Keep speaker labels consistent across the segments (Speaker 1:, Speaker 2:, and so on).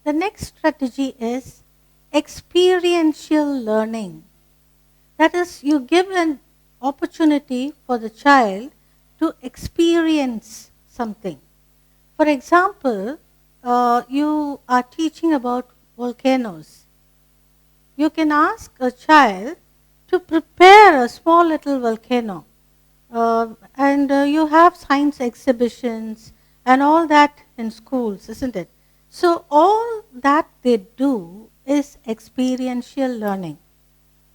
Speaker 1: The next strategy is experiential learning. That is, you give an opportunity for the child to experience something. For example, you are teaching about volcanoes. You can ask a child to prepare a small little volcano. And you have science exhibitions and all that in schools, isn't it? So all that they do is experiential learning.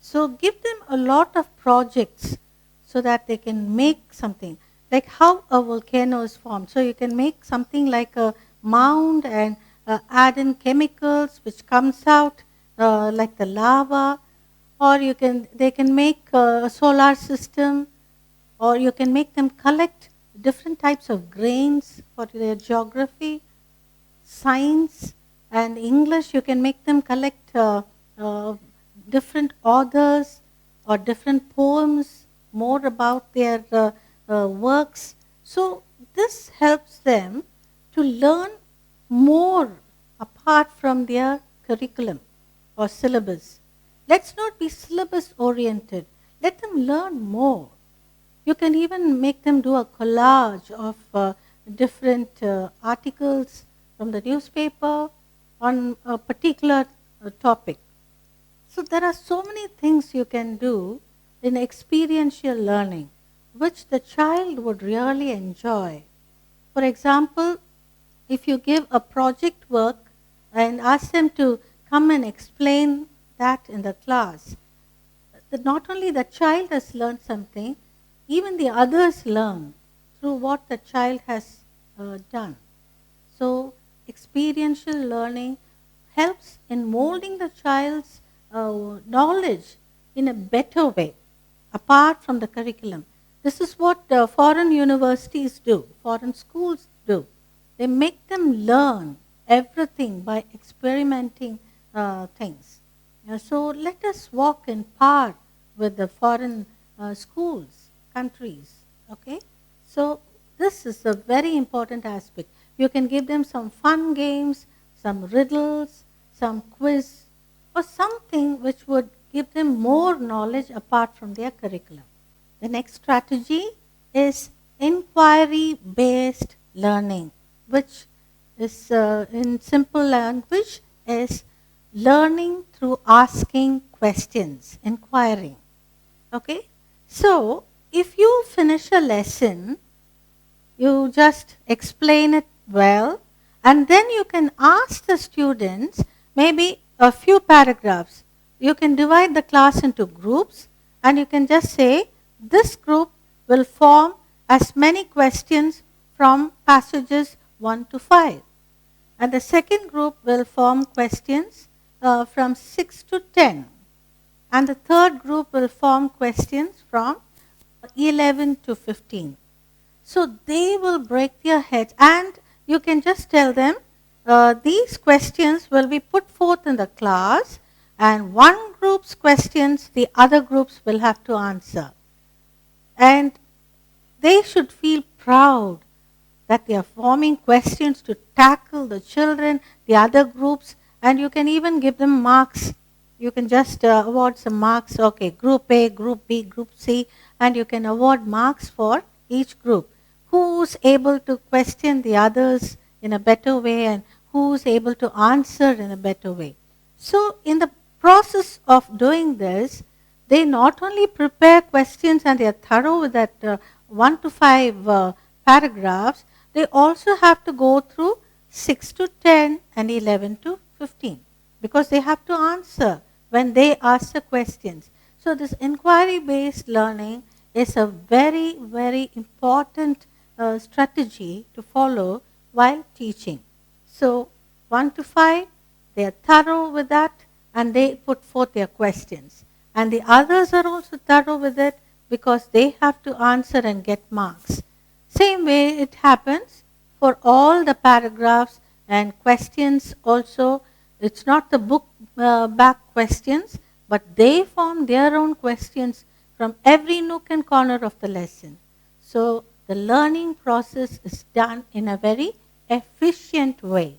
Speaker 1: So give them a lot of projects so that they can make something, like how a volcano is formed. So you can make something like a mound and add in chemicals which comes out like the lava, or they can make a solar system, or you can make them collect different types of grains for their geography, science, and English. You can make them collect uh, different authors or different poems, more about their works. So this helps them to learn more apart from their curriculum or syllabus. Let's not be syllabus oriented. Let them learn more. You can even make them do a collage of different articles from the newspaper on a particular topic. So there are so many things you can do in experiential learning, which the child would really enjoy. For example, if you give a project work and ask them to come and explain that in the class, not only the child has learned something, even the others learn through what the child has done. So experiential learning helps in molding the child's knowledge in a better way, apart from the curriculum. This is what foreign universities do, foreign schools do. They make them learn everything by experimenting things. So let us walk in par with the foreign schools, countries. Okay? So this is a very important aspect. You can give them some fun games, some riddles, some quiz, or something which would give them more knowledge apart from their curriculum. The next strategy is inquiry-based learning, which is in simple language is learning through asking questions, inquiring. Okay? So, if you finish a lesson, you just explain it well, and then you can ask the students maybe a few paragraphs. You can divide the class into groups, and you can just say, this group will form as many questions from passages 1 to 5. And the second group will form questions from 6 to 10. And the third group will form questions from 11 to 15. So they will break their heads, and you can just tell them these questions will be put forth in the class, and one group's questions the other groups will have to answer. And they should feel proud that they are forming questions to tackle the children, the other groups, and you can even give them marks. You can just award some marks. Okay, group A, group B, group C, and you can award marks for each group. Who's able to question the others in a better way and who's able to answer in a better way. So in the process of doing this, they not only prepare questions and they are thorough with that 1 to 5 paragraphs, they also have to go through 6 to 10 and 11 to 15 because they have to answer when they ask the questions. So this inquiry-based learning is a very, very important strategy to follow while teaching. So 1 to 5, they are thorough with that and they put forth their questions. And the others are also thorough with it because they have to answer and get marks. Same way it happens for all the paragraphs and questions also. It's not the book back questions, but they form their own questions from every nook and corner of the lesson. So the learning process is done in a very efficient way.